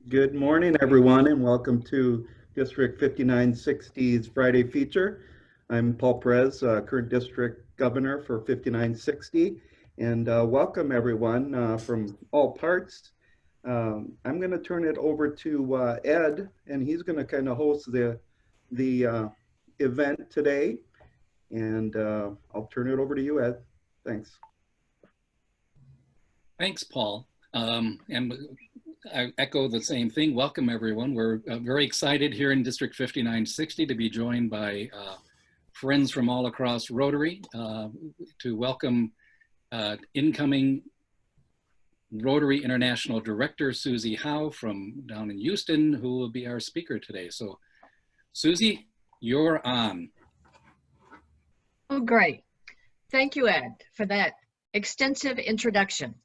Good morning, everyone, and welcome to District 5960's Friday feature. I'm Paul Perez, current district governor for 5960, and welcome everyone from all parts. I'm going to turn it over to Ed, and he's going to kind of host the event today. And I'll turn it over to you, Ed. Thanks. Thanks, Paul. And I echo the same thing. Welcome, everyone. We're very excited here in District 5960 to be joined by friends from all across Rotary to welcome incoming Rotary International Director Suzi Howe from down in Houston, who will be our speaker today. So, Suzi, you're on. Oh, great. Thank you, Ed, for that extensive introduction.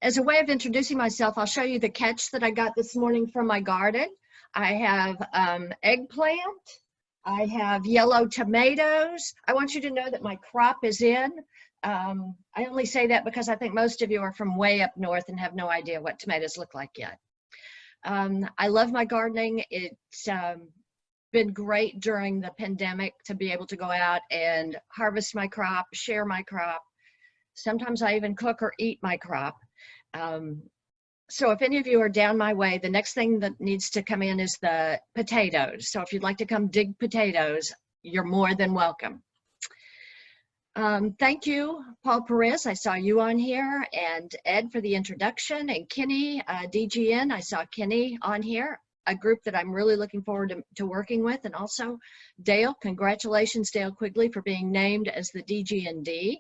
As a way of introducing myself, I'll show you the catch that I got this morning from my garden. I have eggplant. I have yellow tomatoes. I want you to know that my crop is in. I only say that because I think most of you are from way up north and have no idea what tomatoes look like yet. I love my gardening. It's been great during the pandemic to be able to go out and harvest my crop, share my crop. Sometimes I even cook or eat my crop. So if any of you are down my way, the next thing that needs to come in is the potatoes. So if you'd like to come dig potatoes, you're more than welcome. Thank you, Paul Perez. I saw you on here, and Ed for the introduction, and Kenny, DGN. I saw Kenny on here, a group that I'm really looking forward to working with. And also Dale, congratulations, Dale Quigley, for being named as the DGND.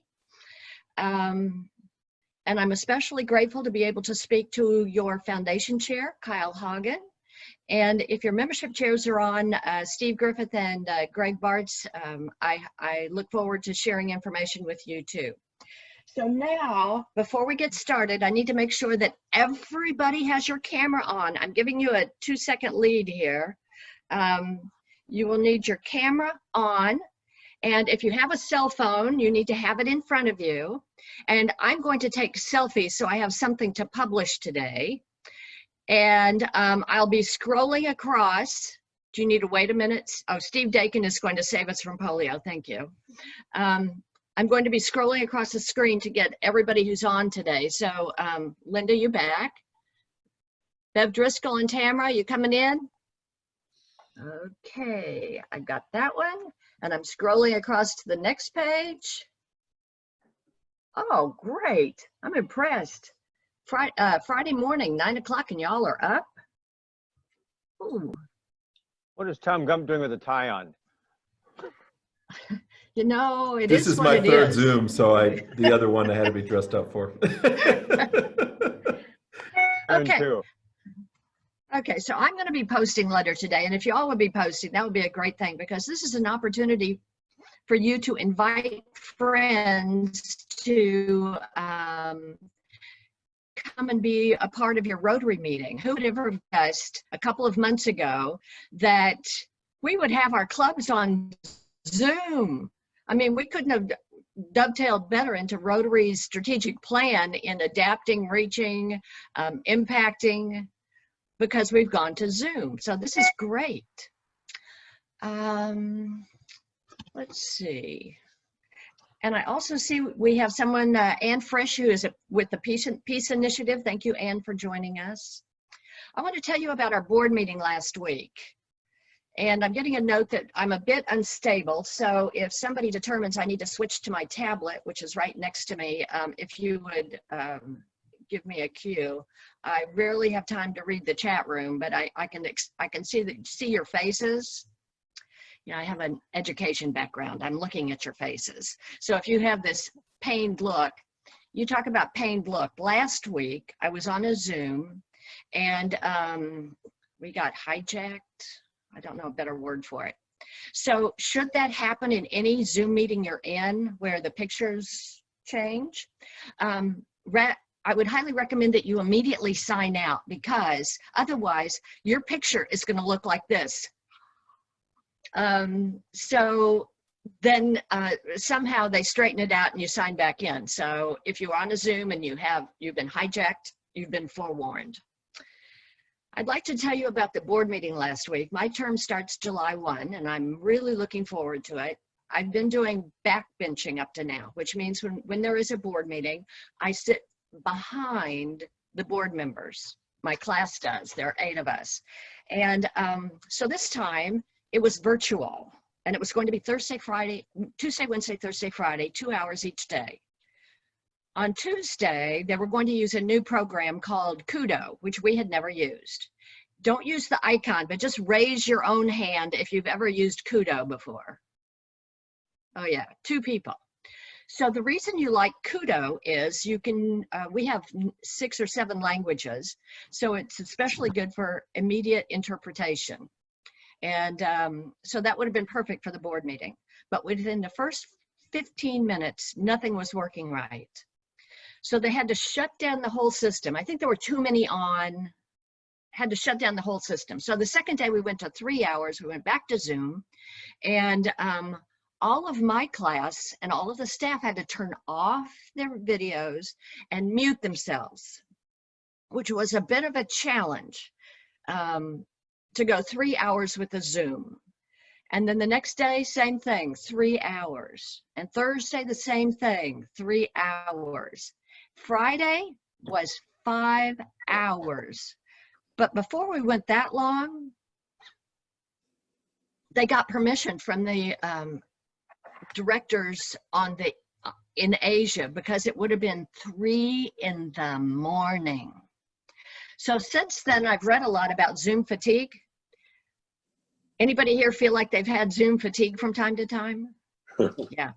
And I'm especially grateful to be able to speak to your foundation chair, Kyle Hagen. And if your membership chairs are on, Steve Griffith and Greg Bartz, I look forward to sharing information with you too. So now, before we get started, I need to make sure that everybody has your camera on. I'm giving you a 2-second lead here. You will need your camera on. And if you have a cell phone, you need to have it in front of you. And I'm going to take selfies so I have something to publish today. And I'll be scrolling across. Do you need to wait a minute? Oh, Steve Dakin is going to save us from polio. Thank you. I'm going to be scrolling across the screen to get everybody who's on today. So Linda, you back? Bev Driscoll and Tamara, you coming in? Okay, I got that one. And I'm scrolling across to the next page. Oh, great. I'm impressed. Friday morning, 9 o'clock, and y'all are up? Ooh. What is Tom Gump doing with a tie on? You know, this is my third Zoom, so the other one I had to be dressed up for. Okay. Okay, so I'm going to be posting letter today, and if you all would be posting, that would be a great thing, because this is an opportunity for you to invite friends to come and be a part of your Rotary meeting. Who would ever have guessed a couple of months ago that we would have our clubs on Zoom? I mean, we couldn't have dovetailed better into Rotary's strategic plan in adapting, reaching, impacting, because we've gone to Zoom. So this is great. Let's see. And I also see we have someone, Ann Fresh, who is with the Peace Initiative. Thank you, Ann, for joining us. I want to tell you about our board meeting last week. And I'm getting a note that I'm a bit unstable. So if somebody determines I need to switch to my tablet, which is right next to me, if you would give me a cue. I rarely have time to read the chat room, but I can see your faces. You know, I have an education background. I'm looking at your faces. So if you have this pained look, you talk about pained look. Last week, I was on a Zoom and we got hijacked. I don't know a better word for it. So should that happen in any Zoom meeting you're in where the pictures change, I would highly recommend that you immediately sign out, because otherwise your picture is going to look like this. So then somehow they straighten it out and you sign back in. So if you're on a Zoom and you've been hijacked, you've been forewarned. I'd like to tell you about the board meeting last week. My term starts July 1, and I'm really looking forward to it. I've been doing backbenching up to now, which means when there is a board meeting, I sit behind the board members. My class does. There are 8 of us. And so this time it was virtual, and it was going to be Tuesday, Wednesday, Thursday, Friday, 2 hours each day. On Tuesday, they were going to use a new program called Kudo, which we had never used. Don't use the icon, but just raise your own hand if you've ever used Kudo before. Oh yeah, 2 people. So the reason you like Kudo is you can, we have 6 or 7 languages, so it's especially good for immediate interpretation. And so that would have been perfect for the board meeting. But within the first 15 minutes, nothing was working right. So they had to shut down the whole system. I think there were too many on, had to shut down the whole system. So the second day we went to 3 hours, we went back to Zoom, and all of my class and all of the staff had to turn off their videos and mute themselves, which was a bit of a challenge to go 3 hours with a Zoom. And then the next day, same thing, 3 hours. And Thursday, the same thing, 3 hours. Friday was 5 hours. But before we went that long, they got permission from the directors in Asia, because it would have been 3 in the morning. So since then, I've read a lot about Zoom fatigue. Anybody here feel like they've had Zoom fatigue from time to time? Yeah.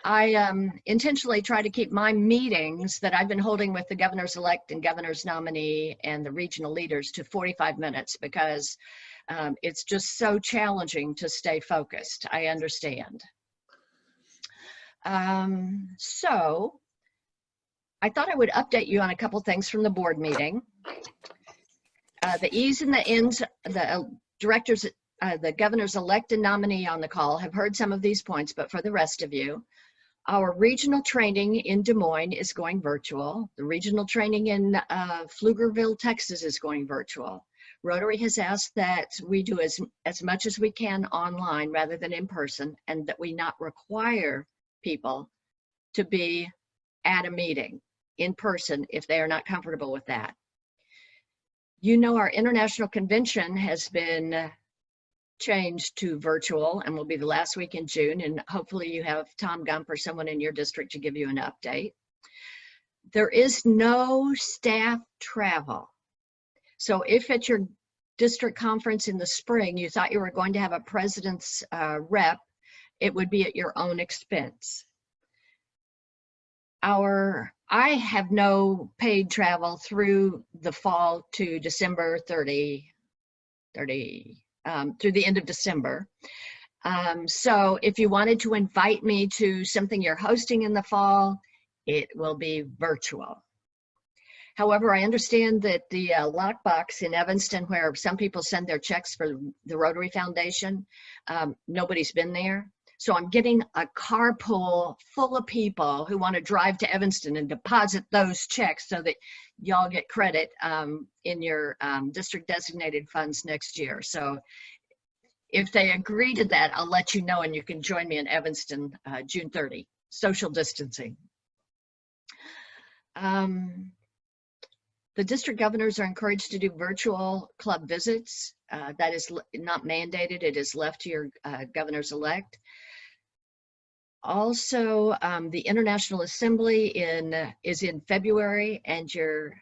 I intentionally try to keep my meetings that I've been holding with the governor's-elect and governor's nominee and the regional leaders to 45 minutes, because it's just so challenging to stay focused. I understand. So I thought I would update you on a couple things from the board meeting. The E's and the N's, the directors, the governor's-elect and nominee on the call have heard some of these points, but for the rest of you, our regional training in Des Moines is going virtual. The regional training in Pflugerville, Texas is going virtual. Rotary has asked that we do as much as we can online rather than in person, and that we not require people to be at a meeting in person if they are not comfortable with that. You know, our international convention has been changed to virtual and will be the last week in June, and hopefully you have Tom Gump or someone in your district to give you an update. There is no staff travel. So if at your district conference in the spring you thought you were going to have a president's rep, it would be at your own expense. I have no paid travel through the fall to December 30, through the end of December. So if you wanted to invite me to something you're hosting in the fall, it will be virtual. However, I understand that the lockbox in Evanston, where some people send their checks for the Rotary Foundation, nobody's been there. So I'm getting a carpool full of people who want to drive to Evanston and deposit those checks so that y'all get credit in your district designated funds next year. So if they agree to that, I'll let you know, and you can join me in Evanston June 30, social distancing. The district governors are encouraged to do virtual club visits. That is not mandated. It is left to your governors-elect. Also, the International Assembly is in February, and your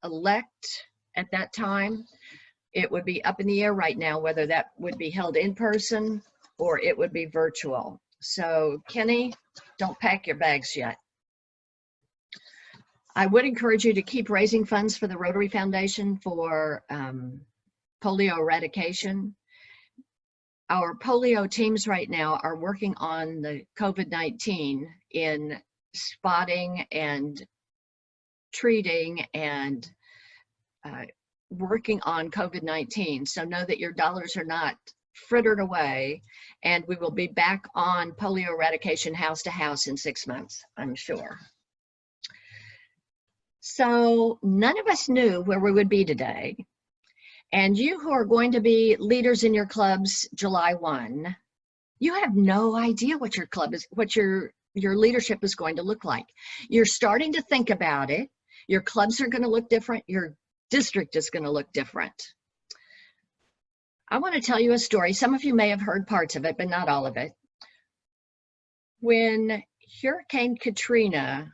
elect at that time, it would be up in the air right now whether that would be held in person or it would be virtual. So Kenny, don't pack your bags yet. I would encourage you to keep raising funds for the Rotary Foundation for polio eradication. Our polio teams right now are working on the COVID-19 in spotting and treating and working on COVID-19. So know that your dollars are not frittered away, and we will be back on polio eradication house to house in 6 months, I'm sure. So none of us knew where we would be today. And you who are going to be leaders in your clubs July 1, you have no idea what your club is, what your leadership is going to look like. You're starting to think about it. Your clubs are going to look different. Your district is going to look different. I want to tell you a story. Some of you may have heard parts of it, but not all of it. When Hurricane Katrina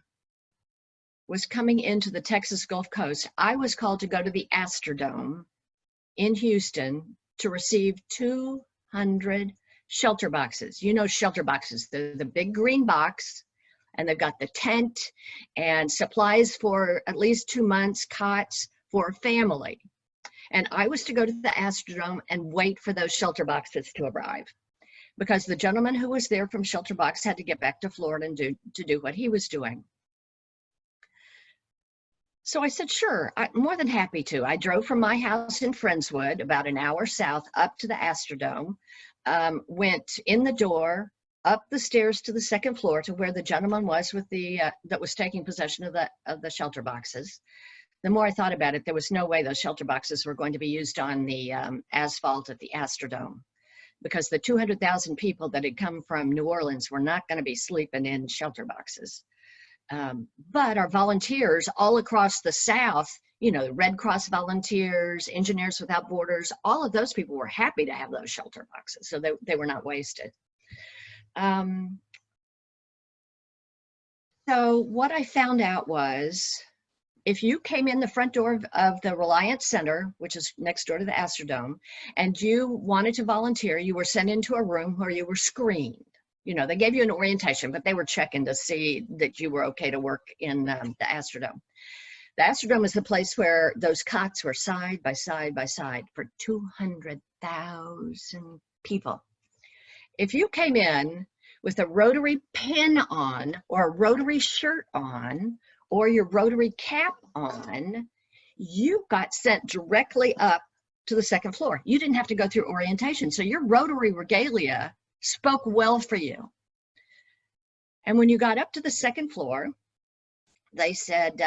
was coming into the Texas Gulf Coast, I was called to go to the Astrodome in Houston to receive 200 shelter boxes. You know shelter boxes, the big green box, and they've got the tent and supplies for at least 2 months, cots for a family. And I was to go to the Astrodome and wait for those shelter boxes to arrive, because the gentleman who was there from Shelter Box had to get back to Florida and do what he was doing. So I said, sure, I'm more than happy to. I drove from my house in Friendswood, about an hour south, up to the Astrodome, went in the door, up the stairs to the second floor to where the gentleman was with the that was taking possession of the shelter boxes. The more I thought about it, there was no way those shelter boxes were going to be used on the asphalt at the Astrodome, because the 200,000 people that had come from New Orleans were not going to be sleeping in shelter boxes. But our volunteers all across the South, you know, the Red Cross volunteers, Engineers Without Borders, all of those people were happy to have those shelter boxes, so they were not wasted. So what I found out was, if you came in the front door of the Reliance Center, which is next door to the Astrodome, and you wanted to volunteer, you were sent into a room where you were screened. You know, they gave you an orientation, but they were checking to see that you were okay to work in the Astrodome. The Astrodome is the place where those cots were side by side by side for 200,000 people. If you came in with a Rotary pin on, or a Rotary shirt on, or your Rotary cap on, you got sent directly up to the second floor. You didn't have to go through orientation. So your Rotary Regalia spoke well for you. And when you got up to the second floor, they said,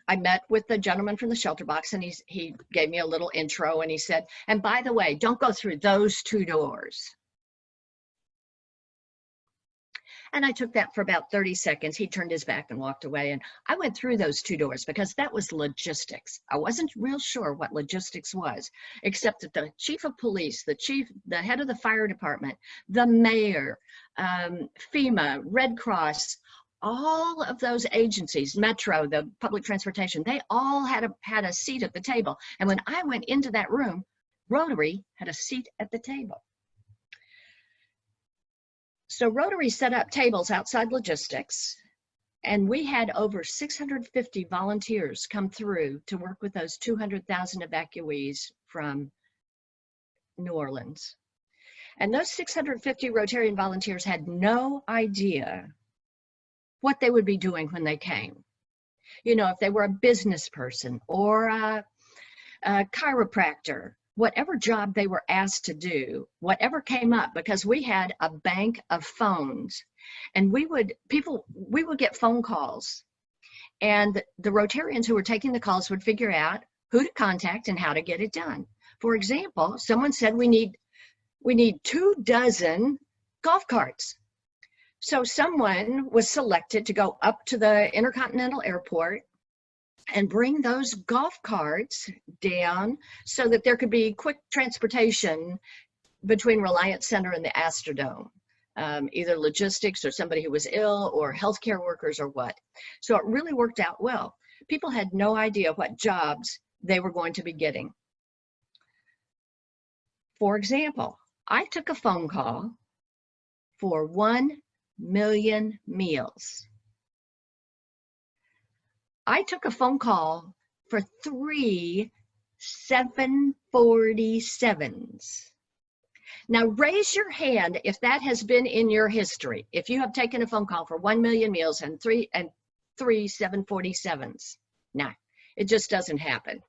I met with the gentleman from the shelter box, and he gave me a little intro, and he said, and by the way, don't go through those 2 doors. And I took that for about 30 seconds. He turned his back and walked away. And I went through those 2 doors because that was logistics. I wasn't real sure what logistics was, except that the chief of police, the head of the fire department, the mayor, FEMA, Red Cross, all of those agencies, Metro, the public transportation, they all had a seat at the table. And when I went into that room, Rotary had a seat at the table. So Rotary set up tables outside logistics, and we had over 650 volunteers come through to work with those 200,000 evacuees from New Orleans. And those 650 Rotarian volunteers had no idea what they would be doing when they came. You know, if they were a business person or a chiropractor, whatever job they were asked to do, whatever came up, because we had a bank of phones, and we would get phone calls, and the Rotarians who were taking the calls would figure out who to contact and how to get it done. For example, someone said we need 24 golf carts. So someone was selected to go up to the Intercontinental Airport and bring those golf carts down so that there could be quick transportation between Reliance Center and the Astrodome, either logistics or somebody who was ill or healthcare workers or what. So it really worked out well. People had no idea what jobs they were going to be getting. For example, I took a phone call for 1 million meals. I took a phone call for 3 747s. Now raise your hand if that has been in your history, if you have taken a phone call for 1 million meals and three 747s. Nah, it just doesn't happen.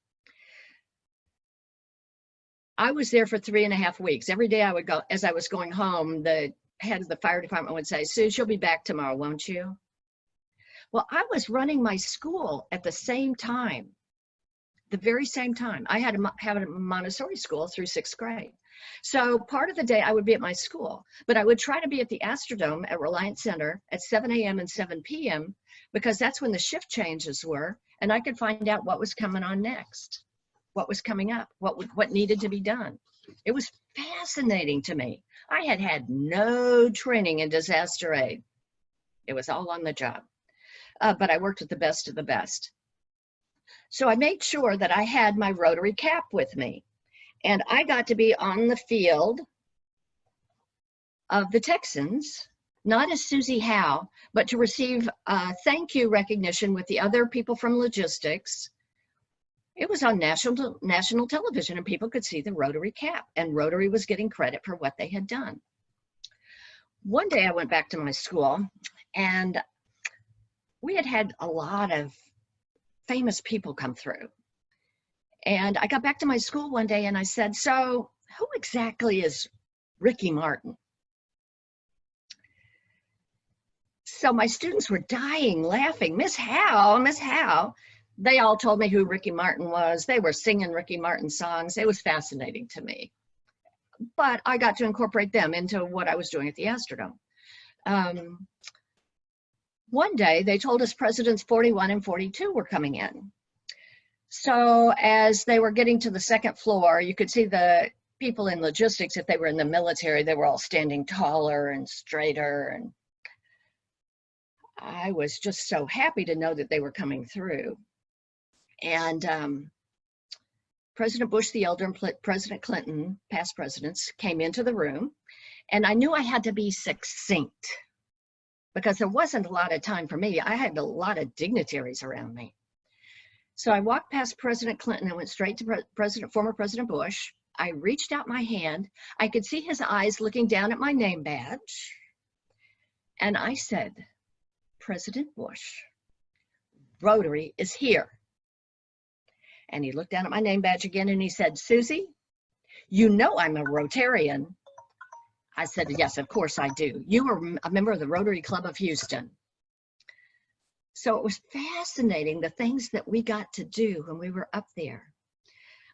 I was there for 3.5 weeks. Every day I would go, as I was going home, the head of the fire department would say, Suze, you'll be back tomorrow, won't you? Well, I was running my school at the same time, the very same time. I had a Montessori school through 6th grade. So part of the day I would be at my school, but I would try to be at the Astrodome at Reliance Center at 7 a.m. and 7 p.m. because that's when the shift changes were, and I could find out what was coming on next, what was coming up, what needed to be done. It was fascinating to me. I had had no training in disaster aid. It was all on the job, but I worked with the best of the best. So I made sure that I had my Rotary cap with me. And I got to be on the field of the Texans, not as Suzi Howe, but to receive thank you recognition with the other people from logistics. It was on national television and people could see the Rotary cap, and Rotary was getting credit for what they had done. One day I went back to my school and we had a lot of famous people come through. And I got back to my school one day and I said, so who exactly is Ricky Martin? So my students were dying laughing, Miss Howe, Miss Howe. They all told me who Ricky Martin was. They were singing Ricky Martin songs. It was fascinating to me. But I got to incorporate them into what I was doing at the Astrodome. One day they told us Presidents 41 and 42 were coming in. So as they were getting to the second floor, you could see the people in logistics. If they were in the military, they were all standing taller and straighter. And I was just so happy to know that they were coming through. And President Bush the Elder and President Clinton, past presidents, came into the room. And I knew I had to be succinct because there wasn't a lot of time for me. I had a lot of dignitaries around me. So I walked past President Clinton and went straight to former President Bush. I reached out my hand. I could see his eyes looking down at my name badge. And I said, President Bush, Rotary is here. And he looked down at my name badge again and he said, Suzi, you know I'm a Rotarian. I said, yes, of course I do. You were a member of the Rotary Club of Houston. So it was fascinating, the things that we got to do when we were up there.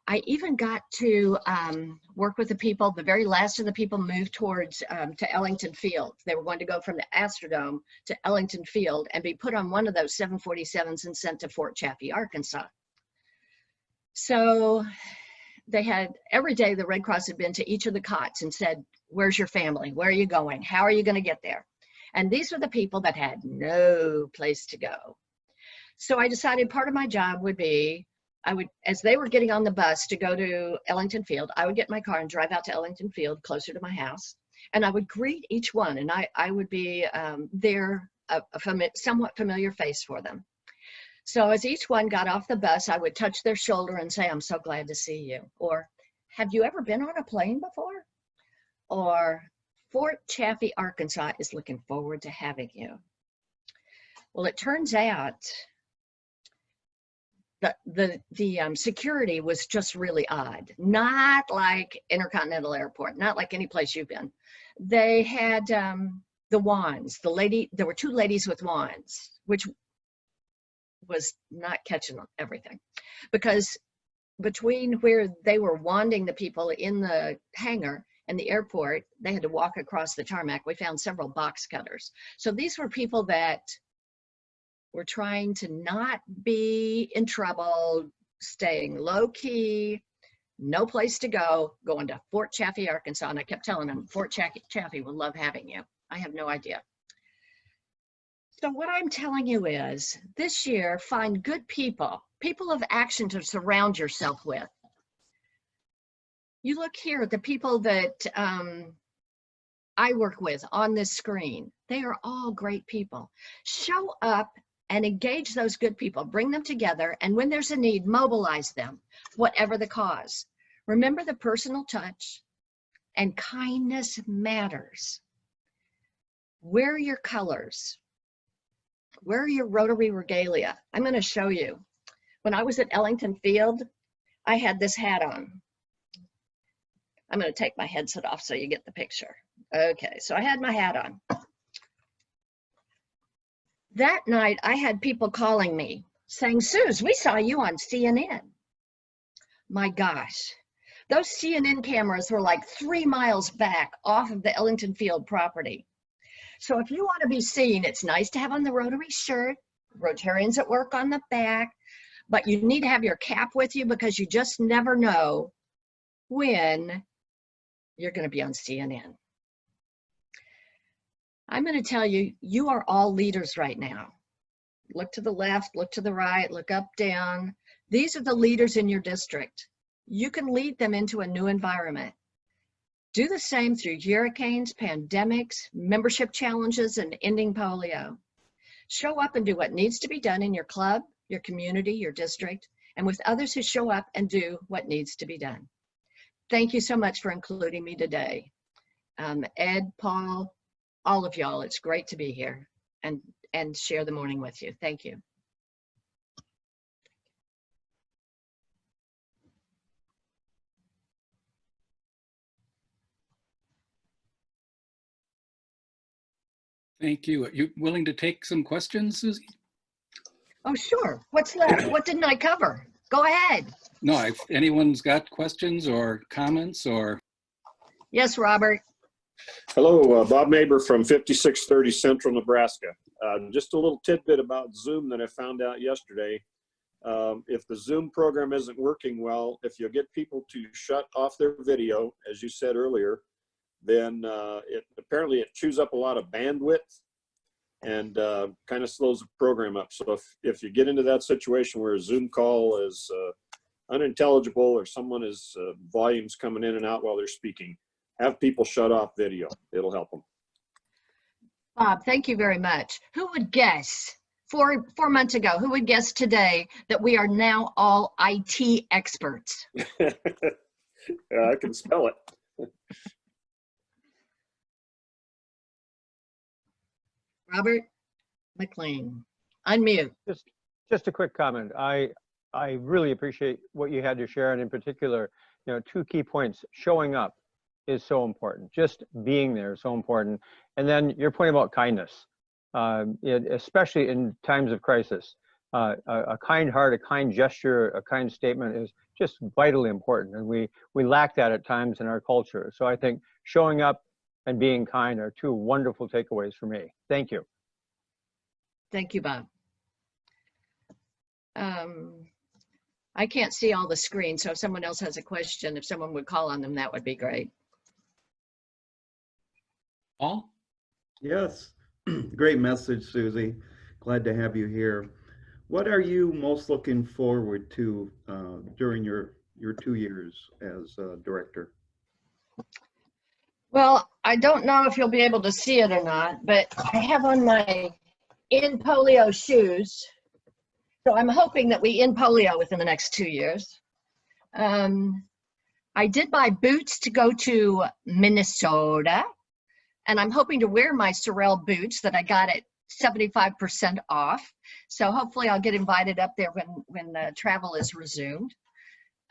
I even got to work with the people. The very last of the people moved towards to Ellington Field. They were going to go from the Astrodome to Ellington Field and be put on one of those 747s and sent to Fort Chaffee, Arkansas. So they had, every day the Red Cross had been to each of the cots and said, where's your family? Where are you going? How are you going to get there? And these were the people that had no place to go. So I decided part of my job would be, as they were getting on the bus to go to Ellington Field, I would get in my car and drive out to Ellington Field, closer to my house, and I would greet each one, and I would be there, a somewhat familiar face for them. So as each one got off the bus, I would touch their shoulder and say, I'm so glad to see you. Or, have you ever been on a plane before? Or, Fort Chaffee, Arkansas is looking forward to having you. Well, it turns out that the security was just really odd. Not like Intercontinental Airport, not like any place you've been. They had the wands. There were two ladies with wands, which was not catching everything. Because between where they were wanding the people in the hangar and the airport, they had to walk across the tarmac. We found several box cutters. So these were people that were trying to not be in trouble, staying low key, no place to go, going to Fort Chaffee, Arkansas. And I kept telling them, Fort Chaffee would love having you. I have no idea. So what I'm telling you is, this year, find good people of action to surround yourself with. You look here at the people that I work with on this screen. They are all great people. Show up and engage those good people. Bring them together, and when there's a need, mobilize them, whatever the cause. Remember the personal touch, and kindness matters. Wear your colors. Wear your Rotary Regalia. I'm going to show you. When I was at Ellington Field, I had this hat on. I'm going to take my headset off so you get the picture. Okay, so I had my hat on. That night, I had people calling me saying, Suze, we saw you on CNN. My gosh, those CNN cameras were like 3 miles back off of the Ellington Field property. So if you want to be seen, it's nice to have on the Rotary shirt, Rotarians at work on the back, but you need to have your cap with you because you just never know when you're going to be on CNN. I'm going to tell you, you are all leaders right now. Look to the left, look to the right, look up, down. These are the leaders in your district. You can lead them into a new environment. Do the same through hurricanes, pandemics, membership challenges, and ending polio. Show up and do what needs to be done in your club, your community, your district, and with others who show up and do what needs to be done. Thank you so much for including me today. Ed, Paul, all of y'all, it's great to be here and share the morning with you. Thank you. Thank you. Are you willing to take some questions, Suzi? Oh, sure. What's left? What didn't I cover? Go ahead. No, if anyone's got questions or comments or. Yes, Robert. Hello, Bob Maber from 5630 Central Nebraska. Just a little tidbit about Zoom that I found out yesterday. If the Zoom program isn't working well, if you get people to shut off their video, as you said earlier, then apparently it chews up a lot of bandwidth and kind of slows the program up. So if you get into that situation where a Zoom call is unintelligible or someone is volumes coming in and out while they're speaking, have people shut off video. It'll help them. Bob, thank you very much. Who would guess 4 months ago, who would guess today that we are now all IT experts? Yeah, I can spell it. Robert McLean, unmute. Just a quick comment. I really appreciate what you had to share, and in particular, 2 key points. Showing up is so important. Just being there is so important. And then your point about kindness, especially in times of crisis. A kind heart, a kind gesture, a kind statement is just vitally important. And we lack that at times in our culture. So I think showing up and being kind are 2 wonderful takeaways for me. Thank you. Thank you, Bob. I can't see all the screens, so if someone else has a question, if someone would call on them, that would be great. Paul? Yes, great message, Susie. Glad to have you here. What are you most looking forward to during your 2 years as director? Well, I don't know if you'll be able to see it or not, but I have on my End Polio shoes. So I'm hoping that we end polio within the next 2 years. I did buy boots to go to Minnesota, and I'm hoping to wear my Sorel boots that I got at 75% off. So hopefully I'll get invited up there when the travel is resumed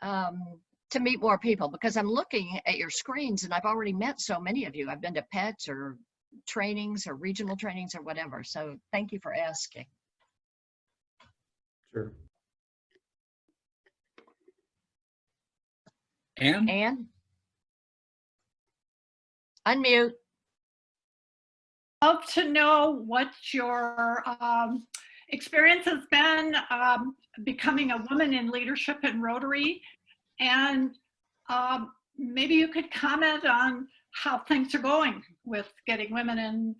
to meet more people, because I'm looking at your screens and I've already met so many of you. I've been to PETS or trainings or regional trainings or whatever. So thank you for asking. Sure. Anne? Unmute. Love to know what your experience has been becoming a woman in leadership in Rotary, and maybe you could comment on how things are going with getting women in,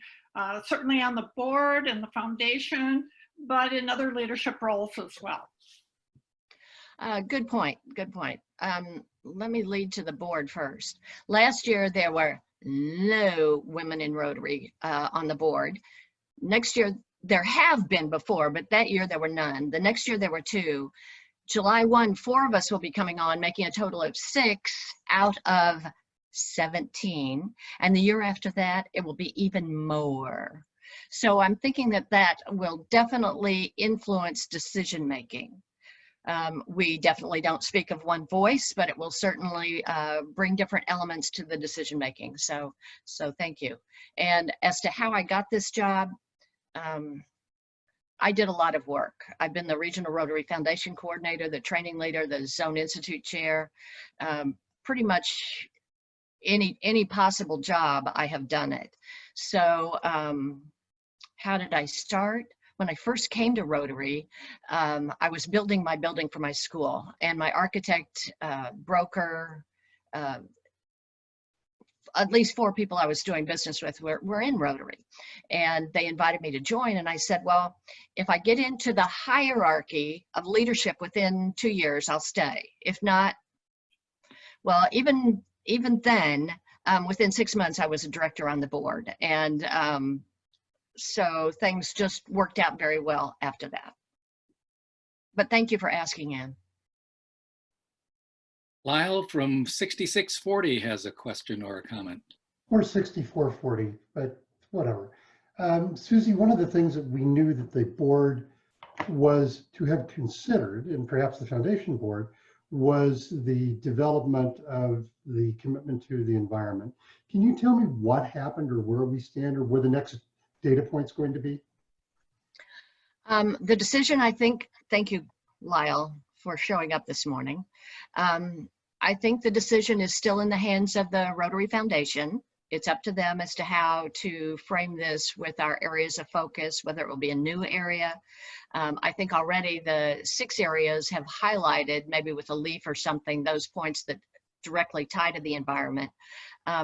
certainly on the board and the foundation, but in other leadership roles as well. Good point. Good point. Let me lead to the board first. Last year, there were no women in Rotary on the board. Next year, there have been before, but that year there were none. The next year there were 2. July 1, 4 of us will be coming on, making a total of 6 out of 17. And the year after that, it will be even more. So I'm thinking that that will definitely influence decision-making. We definitely don't speak of one voice, but it will certainly bring different elements to the decision making. So thank you. And as to how I got this job, I did a lot of work. I've been the Regional Rotary Foundation Coordinator, the Training Leader, the Zone Institute Chair. Pretty much any possible job, I have done it. So how did I start? When I first came to Rotary, I was building my building for my school, and my architect, broker, at least 4 people I was doing business with were in Rotary, and they invited me to join. And I said, well, if I get into the hierarchy of leadership within 2 years, I'll stay. If not, well, even then, within 6 months, I was a director on the board. And so things just worked out very well after that. But thank you for asking, Ann. Lyle from 6640 has a question or a comment. Or 6440, but whatever. Suzi, one of the things that we knew that the board was to have considered, and perhaps the foundation board, was the development of the commitment to the environment. Can you tell me what happened, or where we stand, or where the next data point's going to be? The decision, I think, thank you, Lyle, for showing up this morning. I think the decision is still in the hands of the Rotary Foundation. It's up to them as to how to frame this with our areas of focus, whether it will be a new area. I think already the 6 areas have highlighted, maybe with a leaf or something, those points that directly tie to the environment.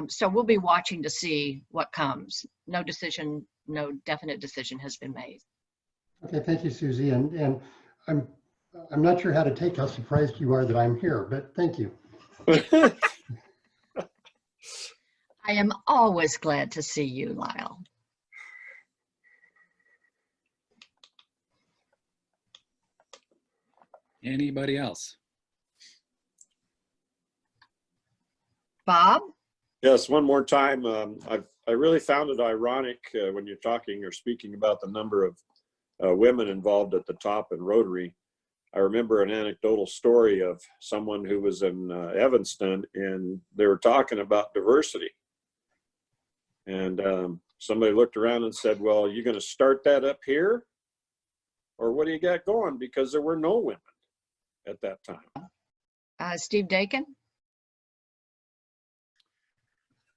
So we'll be watching to see what comes. No decision, no definite decision has been made. Okay, thank you, Suzi. And I'm not sure how to take how surprised you are that I'm here, but thank you. I am always glad to see you, Lyle. Anybody else? Bob? Yes, one more time. I really found it ironic when you're talking or speaking about the number of women involved at the top in Rotary. I remember an anecdotal story of someone who was in Evanston, and they were talking about diversity. And somebody looked around and said, well, you're going to start that up here? Or what do you got going? Because there were no women at that time. Steve Dakin?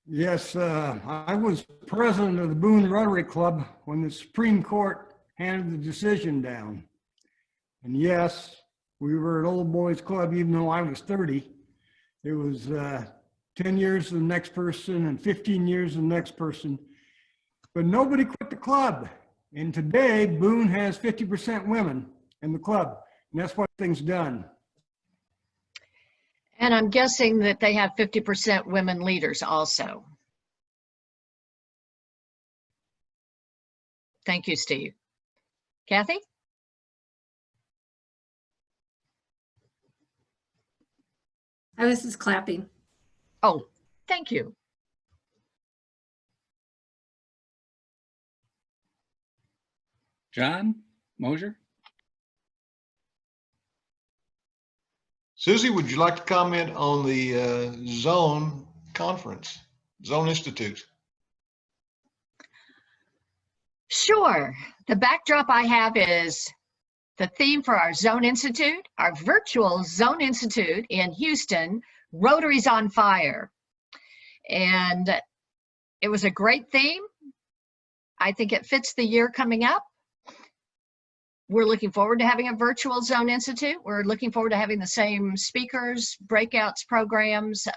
Yes, I was president of the Boone Rotary Club when the Supreme Court handed the decision down. And yes, we were an old boys club, even though I was 30. It was 10 years to the next person and 15 years to the next person. But nobody quit the club. And today, Boone has 50% women in the club. And that's what things done. And I'm guessing that they have 50% women leaders also. Thank you, Steve. Kathy? I was just clapping. Oh, thank you. John Mosier? Suzi, would you like to comment on the Zone Conference, Zone Institute? Sure. The backdrop I have is the theme for our Zone Institute, our virtual Zone Institute in Houston, Rotary's on Fire. And it was a great theme. I think it fits the year coming up. We're looking forward to having a virtual Zone Institute. We're looking forward to having the same speakers, breakouts, programs.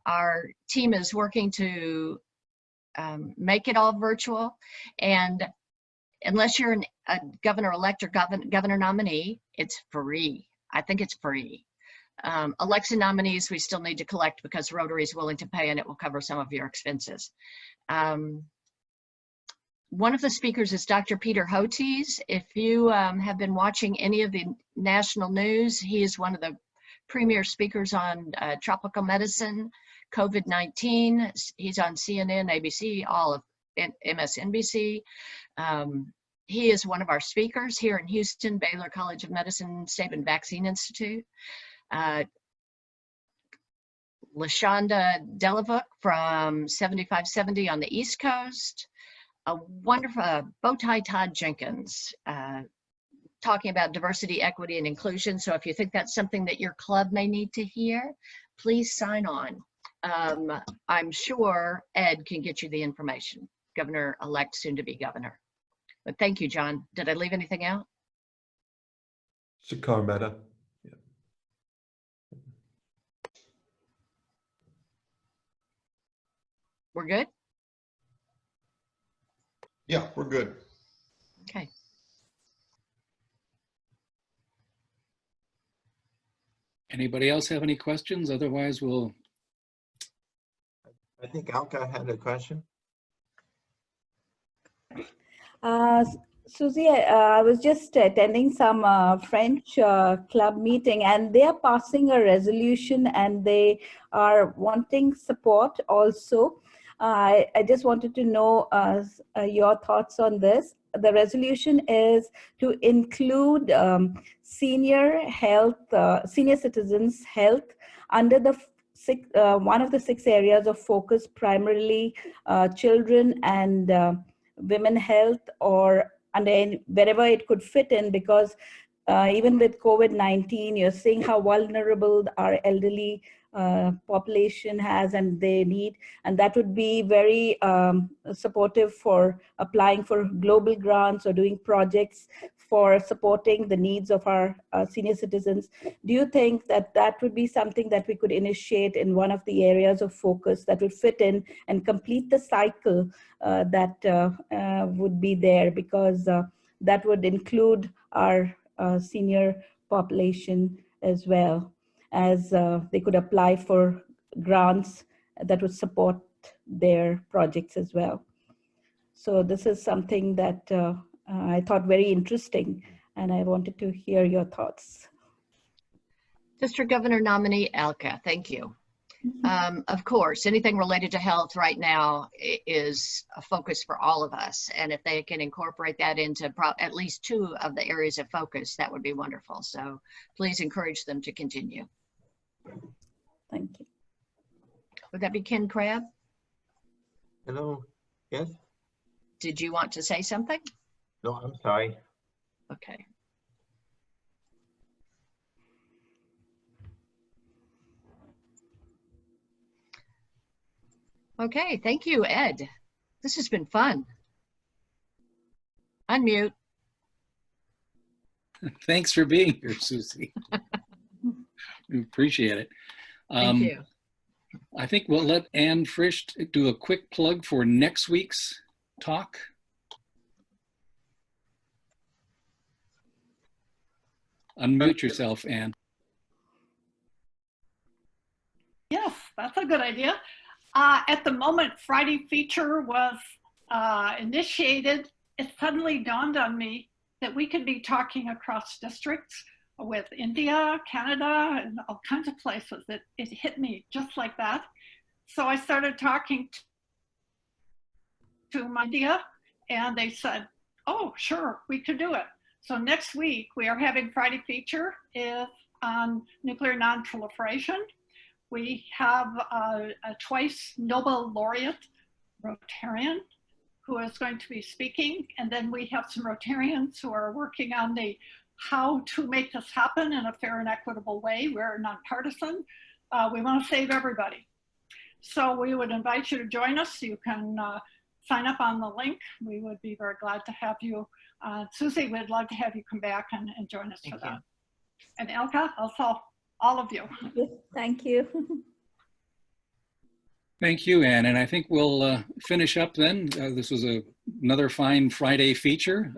Our team is working to make it all virtual. And unless you're a governor-elect or governor nominee, it's free. I think it's free. Election nominees, we still need to collect because Rotary is willing to pay, and it will cover some of your expenses. One of the speakers is Dr. Peter Hotez. If you have been watching any of the national news, he is one of the premier speakers on tropical medicine, COVID-19. He's on CNN, ABC, all of MSNBC. He is one of our speakers here in Houston, Baylor College of Medicine, Sabin Vaccine Institute. LaShonda Delavuk from 7570 on the East Coast. a wonderful Bowtie Todd Jenkins talking about diversity, equity, and inclusion. So if you think that's something that your club may need to hear, please sign on. I'm sure Ed can get you the information, Governor-elect, soon to be governor. But thank you, John. Did I leave anything out? Shakar Mehta. Yeah. We're good? Yeah, we're good. Okay. Anybody else have any questions? Otherwise, we'll. I think Alka had a question. Suzi, I was just attending some French club meeting, and they are passing a resolution and they are wanting support also. I just wanted to know your thoughts on this. The resolution is to include senior health, senior citizens' health under the one of the 6 areas of focus, primarily children and women health, or under wherever it could fit in, because even with COVID-19, you're seeing how vulnerable our elderly population has and they need, and that would be very supportive for applying for global grants or doing projects for supporting the needs of our senior citizens. Do you think that that would be something that we could initiate in one of the areas of focus that would fit in and complete the cycle that would be there, because that would include our senior population as well, as they could apply for grants that would support their projects as well. So this is something that I thought very interesting, and I wanted to hear your thoughts. District Governor nominee Alka, thank you. Of course, anything related to health right now is a focus for all of us. And if they can incorporate that into at least 2 of the areas of focus, that would be wonderful. So please encourage them to continue. Thank you. Would that be Ken Crabb? Hello, yes? Did you want to say something? No, I'm sorry. Okay. Okay, thank you, Ed. This has been fun. Unmute. Thanks for being here, Suzi. We appreciate it. Thank you. I think we'll let Ann Frisch do a quick plug for next week's talk. Unmute yourself, Ann. Yes, that's a good idea. At the moment, Friday feature was initiated. It suddenly dawned on me that we could be talking across districts with India, Canada, and all kinds of places. It hit me just like that. So I started talking to my India, and they said, oh, sure, we could do it. So next week, we are having Friday feature is on nuclear non-proliferation. We have a twice Nobel laureate Rotarian who is going to be speaking. And then we have some Rotarians who are working on the how to make this happen in a fair and equitable way. We're nonpartisan. We want to save everybody. So we would invite you to join us. You can sign up on the link. We would be very glad to have you. Suzi, we'd love to have you come back and join us for that. And Elka, also all of you. Thank you. Thank you, Ann. And I think we'll finish up then. This was another fine Friday feature.